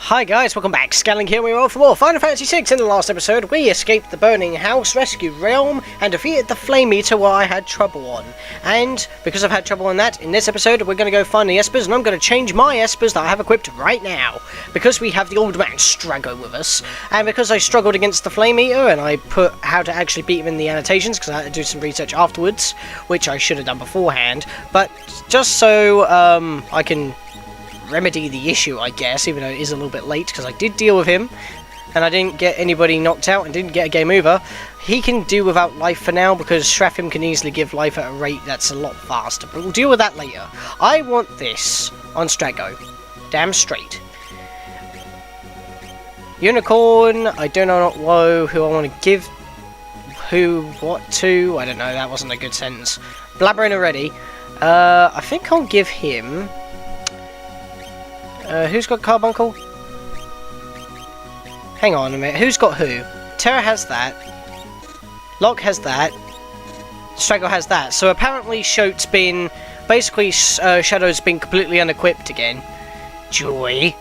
Hi guys, welcome back. Scatlink here, we roll for more Final Fantasy VI. In the last episode, we escaped the burning house, rescued Relm, and defeated the flame eater where I had trouble on. And because I've had trouble on that, in this episode we're going to go find the Espers, and I'm going to change my Espers that I have equipped right now. Because we have the old man Strago with us, and because I struggled against the flame eater, and I put how to actually beat him in the annotations, because I had to do some research afterwards, which I should have done beforehand, but just so I can remedy the issue, I guess, even though it is a little bit late, because I did deal with him and I didn't get anybody knocked out and didn't get a game over. He can do without life for now, because Shrafim can easily give life at a rate that's a lot faster, but we'll deal with that later. I want this on Strago. Damn straight. Unicorn, I don't know who I want to give what to. I don't know, that wasn't a good sentence. Blabbering already. I think I'll give him... who's got Carbuncle? Hang on a minute, who's got who? Terra has that. Locke has that. Strago has that. So apparently Shote's been... Basically, Shadow's been completely unequipped again. Joy.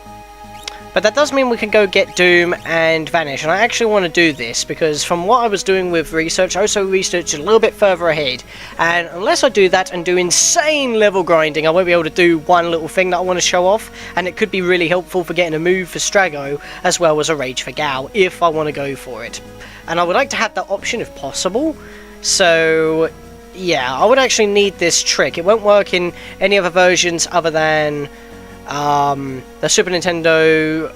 But that does mean we can go get Doom and Vanish. And I actually want to do this, because from what I was doing with research, I also researched a little bit further ahead. And unless I do that and do insane level grinding, I won't be able to do one little thing that I want to show off. And it could be really helpful for getting a move for Strago, as well as a rage for Gal, if I want to go for it. And I would like to have that option if possible. So, yeah, I would actually need this trick. It won't work in any other versions other than... the Super Nintendo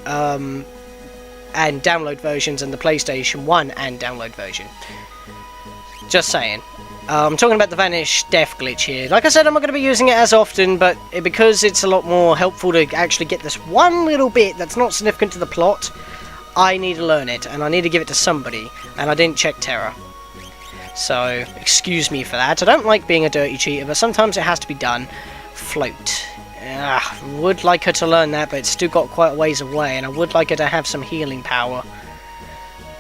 and download versions, and the PlayStation 1 and download version. Just saying. I'm talking about the Vanish Death glitch here. Like I said, I'm not going to be using it as often, but because it's a lot more helpful to actually get this one little bit that's not significant to the plot, I need to learn it, and I need to give it to somebody, and I didn't check Terra. So, excuse me for that. I don't like being a dirty cheater, but sometimes it has to be done. Float. Would like her to learn that, but it's still got quite a ways away, and I would like her to have some healing power.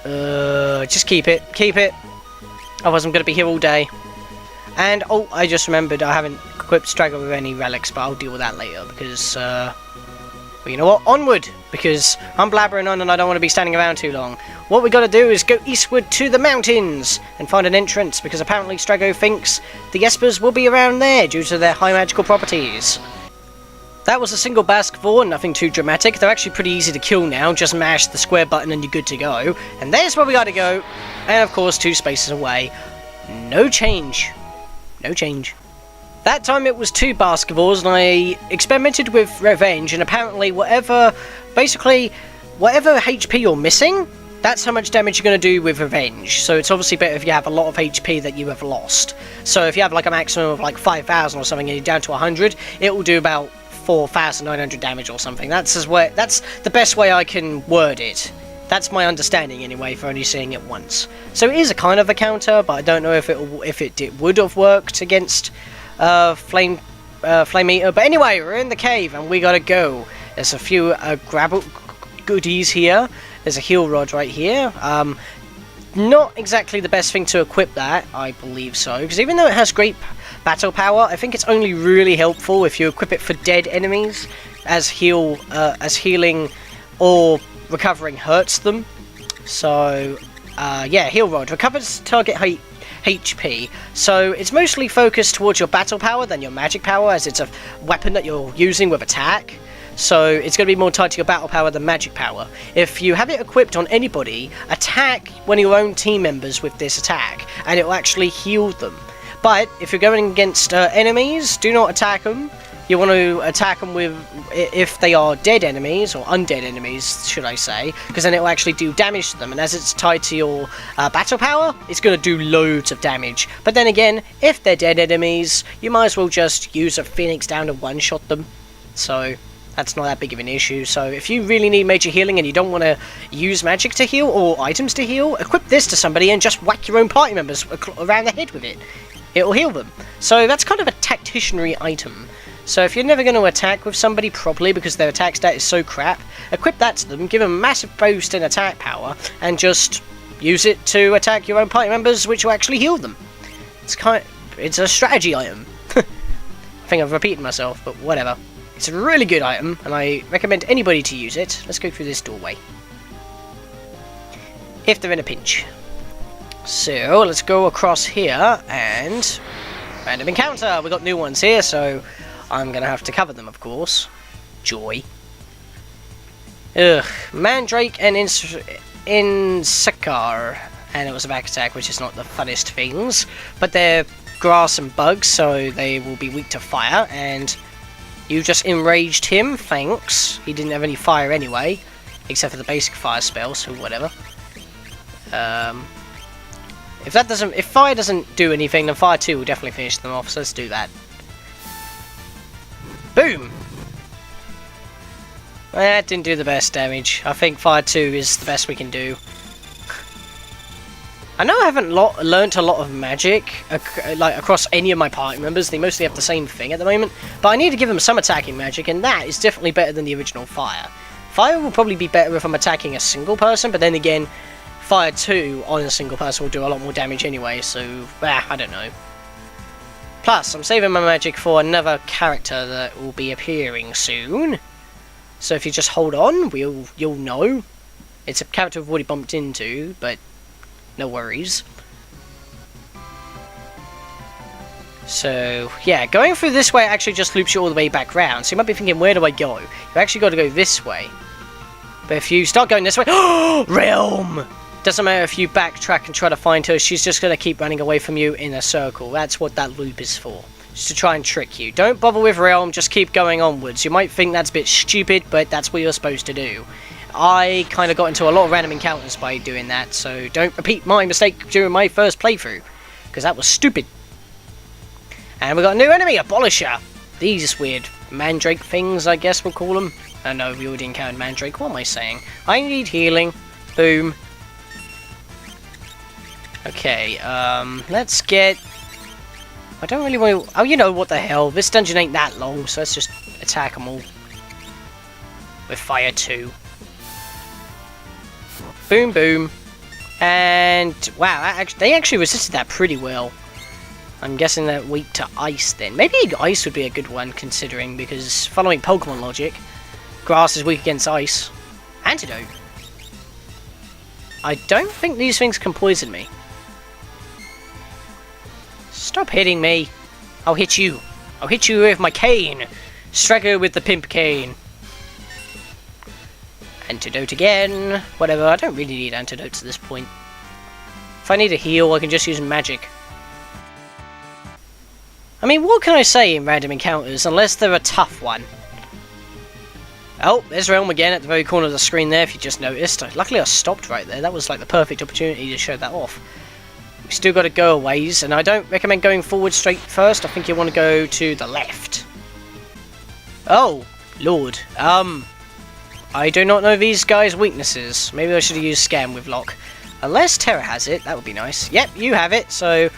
Just keep it. Keep it. Otherwise I'm going to be here all day. And, oh, I just remembered I haven't equipped Strago with any relics, but I'll deal with that later, because, well, you know what? Onward! Because I'm blabbering on and I don't want to be standing around too long. What we got to do is go eastward to the mountains and find an entrance, because apparently Strago thinks the Espers will be around there due to their high magical properties. That was a single Baskerville, nothing too dramatic. They're actually pretty easy to kill now. Just mash the square button and you're good to go. And there's where we gotta go. And of course, 2 spaces away. No change. No change. That time it was 2 Baskervilles, and I experimented with Revenge, and apparently basically, whatever HP you're missing, that's how much damage you're going to do with Revenge. So it's obviously better if you have a lot of HP that you have lost. So if you have like a maximum of like 5,000 or something and you're down to 100, it will do about 4,900 damage or something. That's the best way I can word it. That's my understanding anyway, for only seeing it once. So it is a kind of a counter, but I don't know if it would have worked against Flame Eater. But anyway, we're in the cave and we gotta go. There's a few grab goodies here. There's a heal rod right here. Not exactly the best thing to equip that, I believe so, because even though it has great battle power, I think it's only really helpful if you equip it for dead enemies, as healing or recovering hurts them. So, yeah, heal rod recovers target HP. So it's mostly focused towards your battle power than your magic power, as it's a weapon that you're using with attack. So it's going to be more tied to your battle power than magic power. If you have it equipped on anybody, attack one of your own team members with this attack, and it will actually heal them. But if you're going against enemies, do not attack them. You want to attack them with, if they are dead enemies, or undead enemies, should I say, because then it will actually do damage to them, and as it's tied to your battle power, it's going to do loads of damage. But then again, if they're dead enemies, you might as well just use a Phoenix down to one-shot them. So that's not that big of an issue. So if you really need major healing and you don't want to use magic to heal or items to heal, equip this to somebody and just whack your own party members around the head with it. It'll heal them. So that's kind of a tacticianry item. So if you're never going to attack with somebody properly because their attack stat is so crap, equip that to them, give them a massive boost in attack power, and just use it to attack your own party members, which will actually heal them. It's a strategy item. I think I've repeated myself, but whatever. It's a really good item, and I recommend anybody to use it. Let's go through this doorway. If they're in a pinch. So, let's go across here, and... random encounter! We got new ones here, so I'm gonna have to cover them, of course. Joy. Ugh. Mandrake and Insakar. And it was a back attack, which is not the funnest things. But they're grass and bugs, so they will be weak to fire, and... you just enraged him, thanks. He didn't have any fire anyway, except for the basic fire spell, so whatever. If fire doesn't do anything, then fire 2 will definitely finish them off, so let's do that. Boom! That didn't do the best damage. I think fire 2 is the best we can do. I know I haven't learnt a lot of magic across any of my party members. They mostly have the same thing at the moment. But I need to give them some attacking magic, and that is definitely better than the original fire. Fire will probably be better if I'm attacking a single person, but then again, fire 2 on a single person will do a lot more damage anyway, so I don't know. Plus, I'm saving my magic for another character that will be appearing soon. So if you just hold on, you'll know. It's a character we've already bumped into, but... no worries. So, yeah, going through this way actually just loops you all the way back round. So you might be thinking, where do I go? You actually got to go this way. But if you start going this way... Relm! Doesn't matter if you backtrack and try to find her, she's just going to keep running away from you in a circle. That's what that loop is for. Just to try and trick you. Don't bother with Relm, just keep going onwards. You might think that's a bit stupid, but that's what you're supposed to do. I kind of got into a lot of random encounters by doing that, so don't repeat my mistake during my first playthrough, because that was stupid. And we got a new enemy, Abolisher. These weird mandrake things, I guess we'll call them. Oh no, we already encountered mandrake. What am I saying? I need healing. Boom. Okay, let's get... I don't really want to... oh, you know what the hell. This dungeon ain't that long, so let's just attack them all. With fire 2. Boom, boom. And, wow, they actually resisted that pretty well. I'm guessing they're weak to ice then. Maybe ice would be a good one, considering, because following Pokemon logic, grass is weak against ice. Antidote. I don't think these things can poison me. Stop hitting me. I'll hit you. I'll hit you with my cane. Strike her with the pimp cane. Antidote again. Whatever, I don't really need antidotes at this point. If I need a heal, I can just use magic. I mean, what can I say in random encounters, unless they're a tough one? Oh, there's Relm again at the very corner of the screen there, if you just noticed. Luckily I stopped right there, that was like the perfect opportunity to show that off. We still got to go a ways, and I don't recommend going forward straight first. I think you want to go to the left. Oh, Lord. I do not know these guys' weaknesses. Maybe I should have used Scan with Lock. Unless Terra has it, that would be nice. Yep, you have it, so...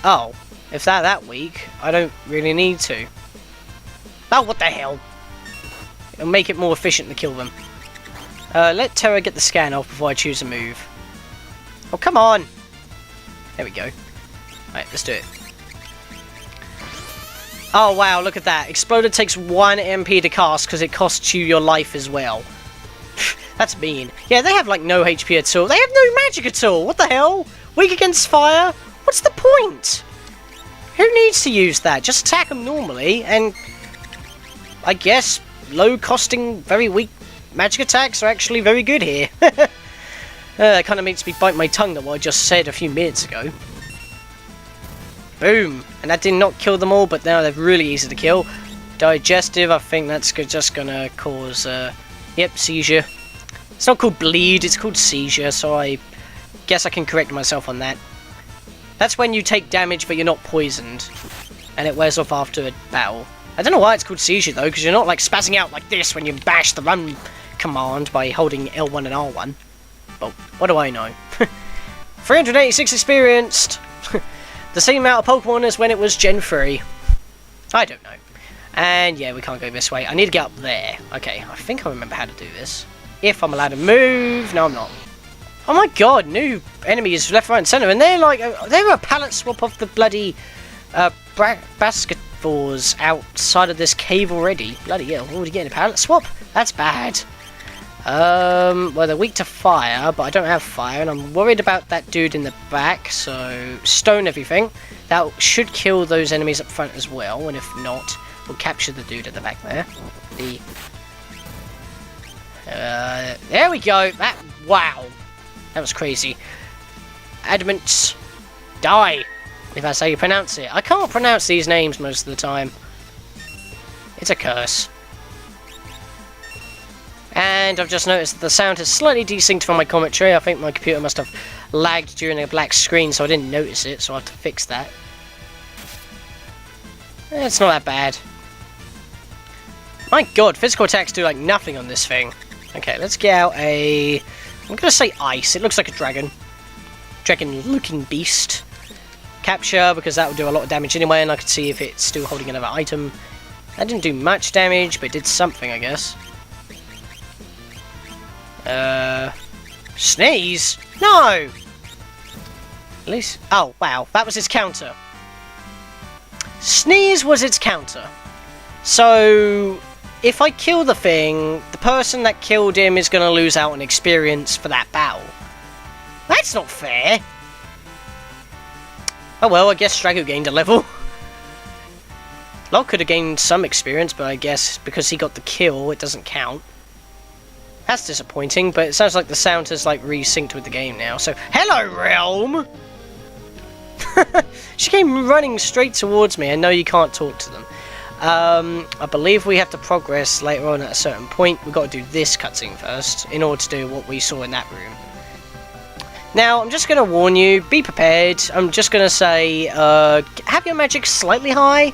oh, if they're that weak, I don't really need to. Oh, what the hell? It'll make it more efficient to kill them. Let Terra get the Scan off before I choose a move. Oh, come on! There we go. Right, let's do it. Oh wow, look at that. Exploder takes 1 MP to cast because it costs you your life as well. That's mean. Yeah, they have like no HP at all. They have no magic at all. What the hell? Weak against fire? What's the point? Who needs to use that? Just attack them normally and... I guess low costing, very weak magic attacks are actually very good here. It kind of makes me bite my tongue that what I just said a few minutes ago. Boom! And that did not kill them all, but now they're really easy to kill. Digestive, I think that's just gonna cause, yep, seizure. It's not called bleed, it's called seizure, so I guess I can correct myself on that. That's when you take damage but you're not poisoned, and it wears off after a battle. I don't know why it's called seizure though, because you're not like spazzing out like this when you bash the run command by holding L1 and R1. But what do I know? 386 experienced! The same amount of Pokemon as when it was Gen 3. I don't know. And yeah, we can't go this way. I need to get up there. Okay, I think I remember how to do this. If I'm allowed to move. No, I'm not. Oh my god, new enemies left, right and centre. And they're like, they're a palette swap of the bloody Fours outside of this cave already. Bloody hell, already getting a pallet swap? That's bad. Well, they're weak to fire, but I don't have fire, and I'm worried about that dude in the back, so stone everything. That should kill those enemies up front as well, and if not, we'll capture the dude at the back there. There we go. Wow. That was crazy. Adamant, die, if that's how you pronounce it. I can't pronounce these names most of the time. It's a curse. And I've just noticed that the sound is slightly desynced from my commentary. I think my computer must have lagged during a black screen, so I didn't notice it, so I have to fix that. It's not that bad. My god, physical attacks do like nothing on this thing. Okay, let's get out a... I'm gonna say ice. It looks like a dragon. Dragon-looking beast. Capture, because that will do a lot of damage anyway, and I can see if it's still holding another item. That didn't do much damage, but it did something, I guess. Sneeze? No! At least... Oh, wow. That was its counter. Sneeze was its counter. So, if I kill the thing, the person that killed him is going to lose out on experience for that battle. That's not fair. Oh well, I guess Strago gained a level. Locke could have gained some experience, but I guess because he got the kill, it doesn't count. That's disappointing, but it sounds like the sound has like resynced with the game now. So, hello, Relm! She came running straight towards me. I know you can't talk to them. I believe we have to progress later on at a certain point. We've got to do this cutscene first in order to do what we saw in that room. Now, I'm just going to warn you, be prepared. I'm just going to say, have your magic slightly high.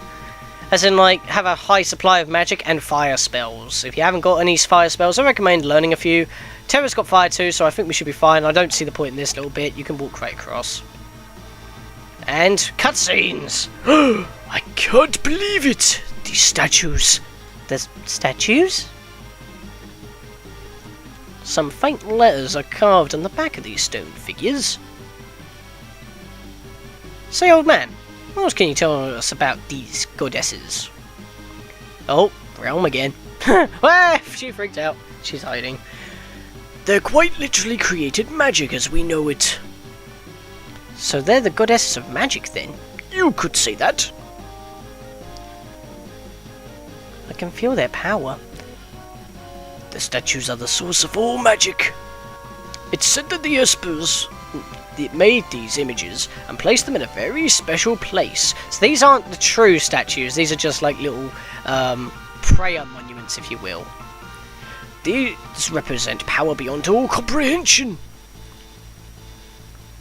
As in, like, have a high supply of magic and fire spells. If you haven't got any fire spells, I recommend learning a few. Terra's got fire too, so I think we should be fine. I don't see the point in this little bit. You can walk right across. And cutscenes! I can't believe it! These statues. There's statues? Some faint letters are carved on the back of these stone figures. Say, old man, what else can you tell us about these goddesses? Oh, Relm again. Ah, she freaked out. She's hiding. They're quite literally created magic as we know it. So they're the goddesses of magic then? You could say that. I can feel their power. The statues are the source of all magic. It's said that the Espers made these images and placed them in a very special place. So these aren't the true statues, these are just like little prayer monuments, if you will. These represent power beyond all comprehension.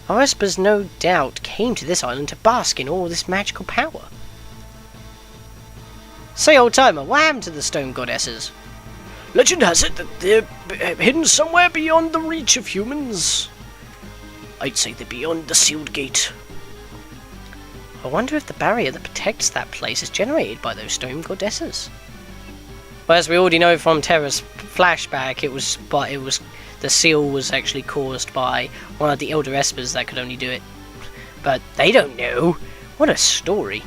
Our Espers no doubt came to this island to bask in all this magical power. Say, old timer, what happened to the stone goddesses? Legend has it that they're hidden somewhere beyond the reach of humans. I'd say they're beyond the sealed gate. I wonder if the barrier that protects that place is generated by those stone goddesses. Well, as we already know from Terra's flashback, the seal was actually caused by one of the Elder Espers that could only do it. But they don't know. What a story.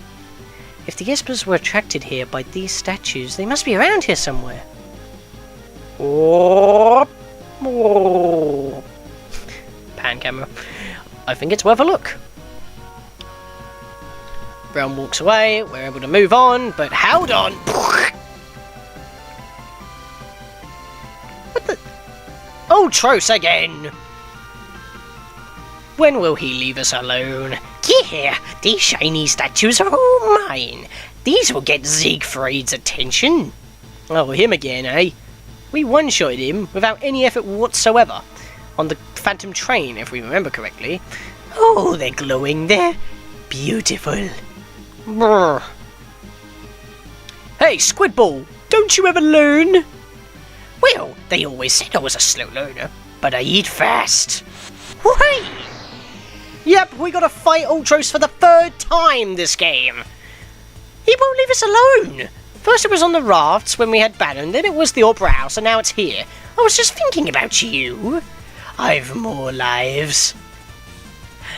If the Espers were attracted here by these statues, they must be around here somewhere. Oh. Pan camera. I think it's worth a look. Relm walks away, we're able to move on, but hold on! What the? Oh, Tros again! When will he leave us alone? Get here! These shiny statues are all mine! These will get Siegfried's attention! Oh, him again, eh? We one-shotted him without any effort whatsoever. On the Phantom train, if we remember correctly. Oh, they're glowing. They're beautiful. Brr. Hey, Squidball, don't you ever learn? Well, they always said I was a slow learner, but I eat fast. Whee! Yep, we gotta fight Ultros for the 3rd time this game. He won't leave us alone. First it was on the rafts when we had Bannon, then it was the Opera House, and now it's here. I was just thinking about you. I've more lives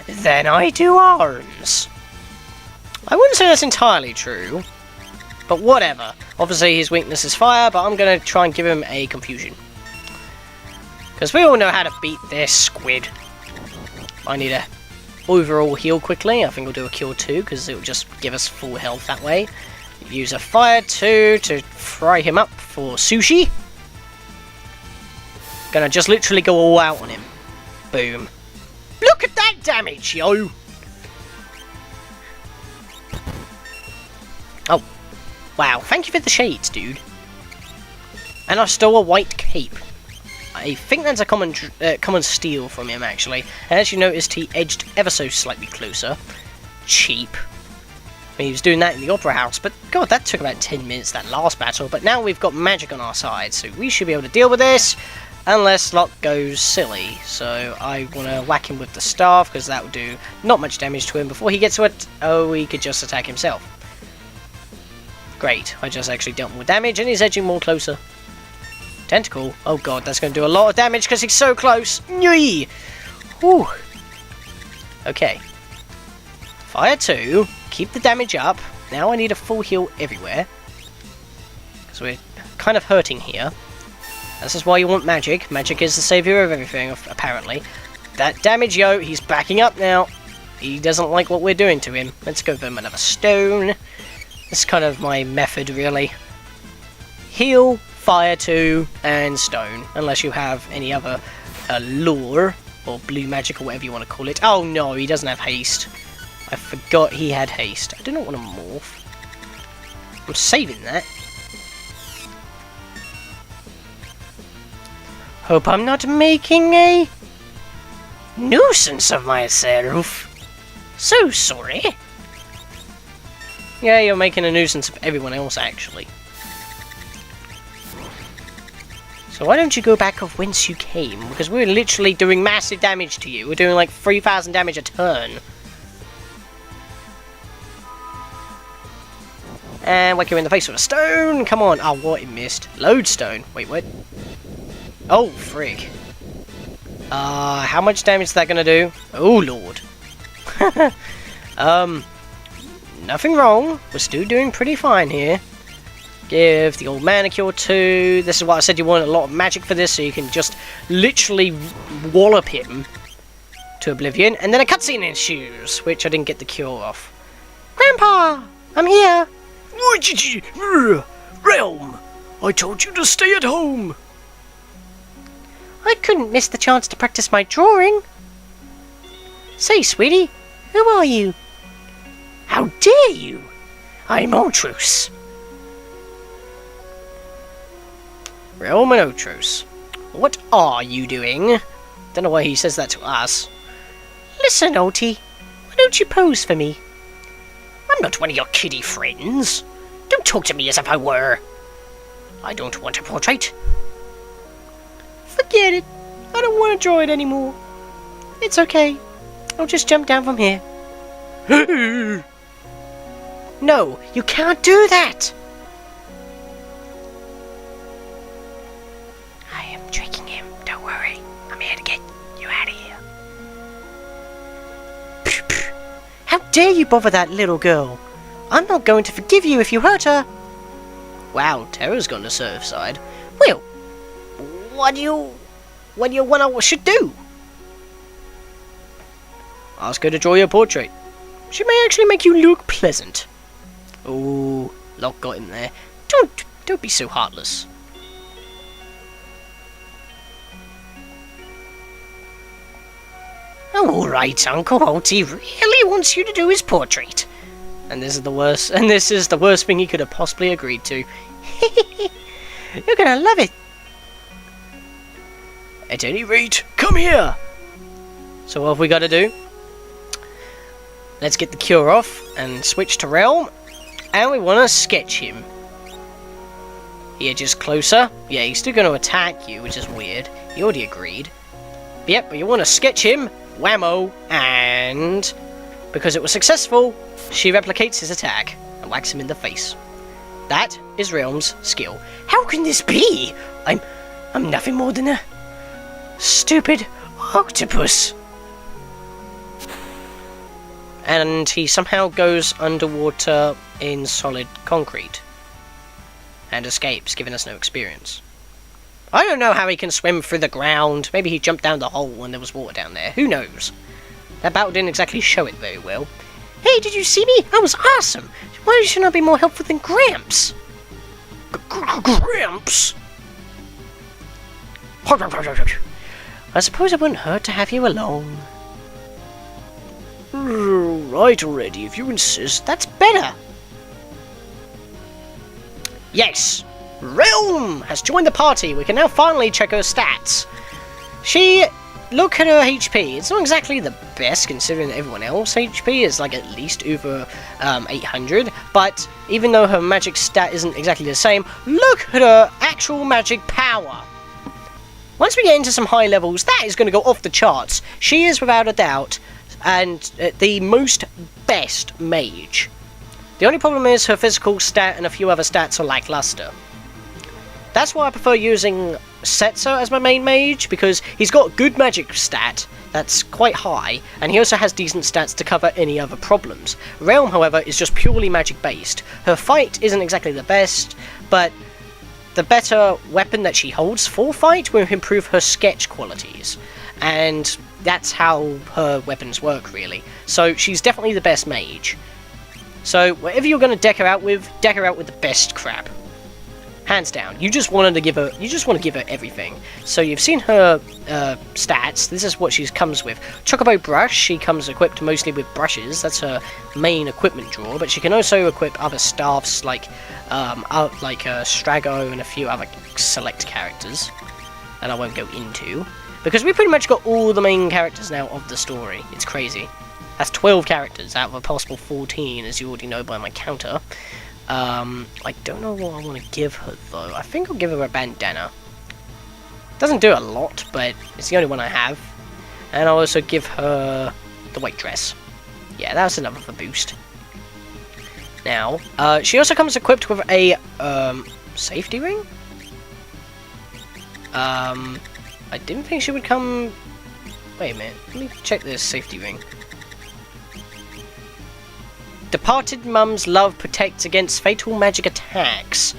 than I do arms. I wouldn't say that's entirely true. But whatever. Obviously his weakness is fire, but I'm going to try and give him a confusion. Because we all know how to beat this squid. I need a overall heal quickly. I think we'll do a cure 2 because it will just give us full health that way. Use a fire 2 to fry him up for sushi. Gonna just literally go all out on him. Boom. Look at that damage, yo! Oh. Wow, thank you for the shades, dude. And I stole a white cape. I think that's a common steal from him, actually. And as you noticed, he edged ever so slightly closer. Cheap. I mean, he was doing that in the Opera House, but god, that took about 10 minutes, that last battle. But now we've got magic on our side, so we should be able to deal with this, unless Locke goes silly. So I want to whack him with the staff, because that will do not much damage to him before he gets to it. Oh, he could just attack himself. Great, I just actually dealt more damage, and he's edging more closer. Tentacle. Oh god, that's going to do a lot of damage because he's so close. Yee! Whew. Okay. Fire 2. Keep the damage up. Now I need a full heal everywhere. Because we're kind of hurting here. This is why you want magic. Magic is the savior of everything, apparently. That damage, yo, he's backing up now. He doesn't like what we're doing to him. Let's go for him another stone. This is kind of my method, really. Heal, fire 2, and stone. Unless you have any other lore, or blue magic, or whatever you want to call it. Oh no, he doesn't have haste. I forgot he had haste. I do not want to morph. I'm saving that. Hope I'm not making a nuisance of myself. So sorry. Yeah, you're making a nuisance of everyone else, actually. So why don't you go back of whence you came? Because we're literally doing massive damage to you. We're doing like 3,000 damage a turn. And whack you in the face with a stone. Come on. Oh, what? It missed. Lodestone. Wait, what? Oh, frig. How much damage is that going to do? Oh, Lord. Nothing wrong. We're still doing pretty fine here. Give the old manicure 2. This is why I said you want a lot of magic for this, so you can just literally wallop him to oblivion. And then a cutscene ensues, which I didn't get the cure off. Grandpa! I'm here! Relm! I told you to stay at home! I couldn't miss the chance to practice my drawing. Say, sweetie, who are you? How dare you! I'm Ultrus. Relm and Ultrus. What are you doing? Don't know why he says that to us. Listen, Ulti, why don't you pose for me? I'm not one of your kiddie friends. Don't talk to me as if I were. I don't want a portrait. Forget it. I don't want to draw it anymore. It's okay. I'll just jump down from here. No, you can't do that. I am tricking him. Don't worry. I'm here to get you out of here. How dare you bother that little girl? I'm not going to forgive you if you hurt her. Wow, Terra's gone to Surfside. Well, what do you want I should do? Ask her to draw your portrait. She may actually make you look pleasant. Oh, Locke got him there. Don't be so heartless. Alright, Uncle Ulti really wants you to do his portrait. And this is the worst thing he could have possibly agreed to. You're gonna love it. At any rate, come here! So what have we got to do? Let's get the cure off and switch to Relm. And we want to sketch him. He edges closer. Yeah, he's still going to attack you, which is weird. He already agreed. But yep, but you want to sketch him. Whammo. And because it was successful, she replicates his attack and whacks him in the face. That is Relm's skill. How can this be? I'm nothing more than a stupid octopus. And he somehow goes underwater in solid concrete. and escapes, giving us no experience. I don't know how he can swim through the ground. Maybe he jumped down the hole when there was water down there. Who knows? That battle didn't exactly show it very well. Hey, did you see me? I was awesome. Why should I be more helpful than Gramps? Gramps? I suppose it wouldn't hurt to have you along. Right already, if you insist. That's better. Yes! Relm has joined the party. We can now finally check her stats. Look at her HP. It's not exactly the best considering that everyone else HP is like at least over 800. But even though her magic stat isn't exactly the same, look at her actual magic power. Once we get into some high levels, that is going to go off the charts. She is without a doubt and the most best mage. The only problem is her physical stat and a few other stats are lackluster. That's why I prefer using Setzer as my main mage, because he's got good magic stat that's quite high, and he also has decent stats to cover any other problems. Relm, however, is just purely magic based. Her fight isn't exactly the best, but the better weapon that she holds for fight will improve her sketch qualities, and that's how her weapons work really. So she's definitely the best mage. So whatever you're going to deck her out with the best crap. Hands down. You just want to give her everything. So you've seen her stats. This is what she comes with. Chocobo brush. She comes equipped mostly with brushes. That's her main equipment drawer. But she can also equip other staffs like Strago and a few other select characters that I won't go into, because we pretty much got all the main characters now of the story. It's crazy. That's 12 characters out of a possible 14, as you already know by my counter. I don't know what I want to give her though. I think I'll give her a bandana. Doesn't do a lot, but it's the only one I have. And I'll also give her the white dress. Yeah, that's enough of a boost. Now, she also comes equipped with a safety ring. I didn't think she would come. Wait a minute. Let me check this safety ring. Departed Mum's love protects against fatal magic attacks.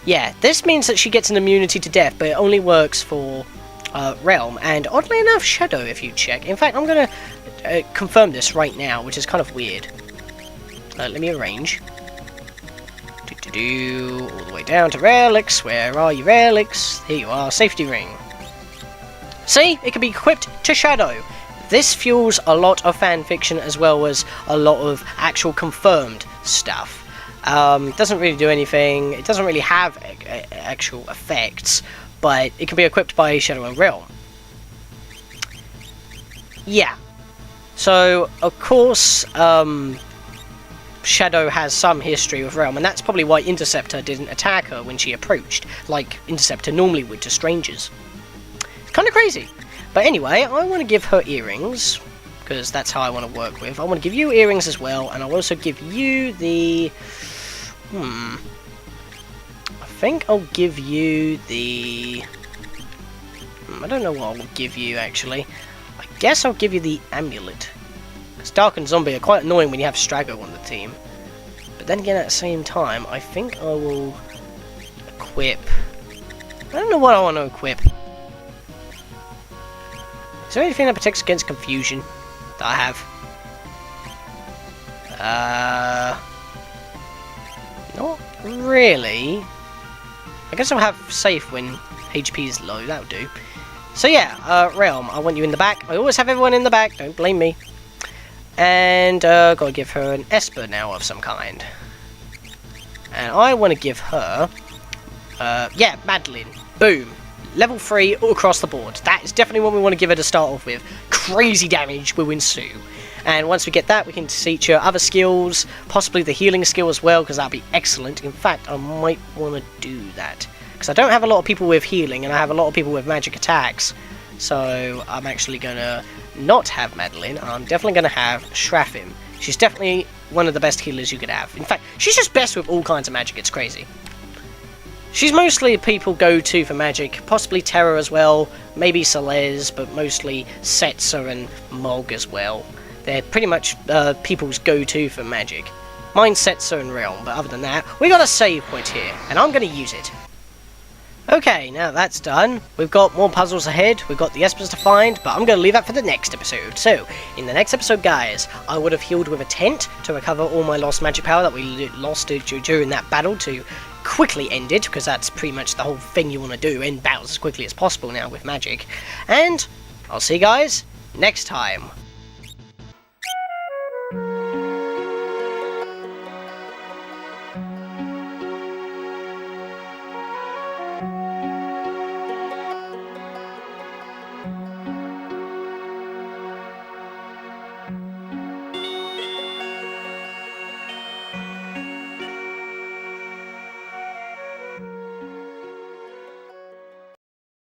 Yeah, this means that she gets an immunity to death, but it only works for Relm, and oddly enough, Shadow, if you check. In fact, I'm going to confirm this right now, which is kind of weird. Let me arrange. All the way down to relics. Where are you, relics? Here you are, safety ring. See, it can be equipped to Shadow. This fuels a lot of fanfiction as well as a lot of actual confirmed stuff. Doesn't really do anything, it doesn't really have actual effects, but it can be equipped by Shadow and Relm. Yeah. So, of course, Shadow has some history with Relm, and that's probably why Interceptor didn't attack her when she approached, like Interceptor normally would to strangers. It's kind of crazy. But anyway, I want to give her earrings, because that's how I want to work with. I want to give you earrings as well, and I'll also give you the... I think I'll give you the... I don't know what I'll give you, actually. I guess I'll give you the amulet. Because Dark and Zombie are quite annoying when you have Strago on the team. But then again, at the same time, I think I will equip... I don't know what I want to equip. Is there anything that protects against confusion that I have? Not really. I guess I'll have safe when HP is low, that'll do. So yeah, Relm, I want you in the back. I always have everyone in the back, don't blame me. And gotta give her an Esper now of some kind. And I want to give her, yeah, Madeline. Boom. Level 3 all across the board. That is definitely what we want to give her to start off with. Crazy damage will ensue. And once we get that, we can teach her other skills, possibly the healing skill as well, because that'll be excellent. In fact, I might want to do that. Because I don't have a lot of people with healing, and I have a lot of people with magic attacks. So I'm actually going to not have Madeline. I'm definitely going to have Shraffim. She's definitely one of the best healers you could have. In fact, she's just best with all kinds of magic. It's crazy. She's mostly people go-to for magic, possibly Terra as well, maybe Celeste, but mostly Setzer and Mog as well. They're pretty much people's go-to for magic. Mine's set so in Relm, but other than that, we got a save point here, and I'm going to use it. Okay, now that's done. We've got more puzzles ahead, we've got the Espers to find, but I'm going to leave that for the next episode. So, in the next episode, guys, I would have healed with a tent to recover all my lost magic power that we lost during that battle to quickly end it, because that's pretty much the whole thing you want to do, end battles as quickly as possible now with magic. And I'll see you guys next time.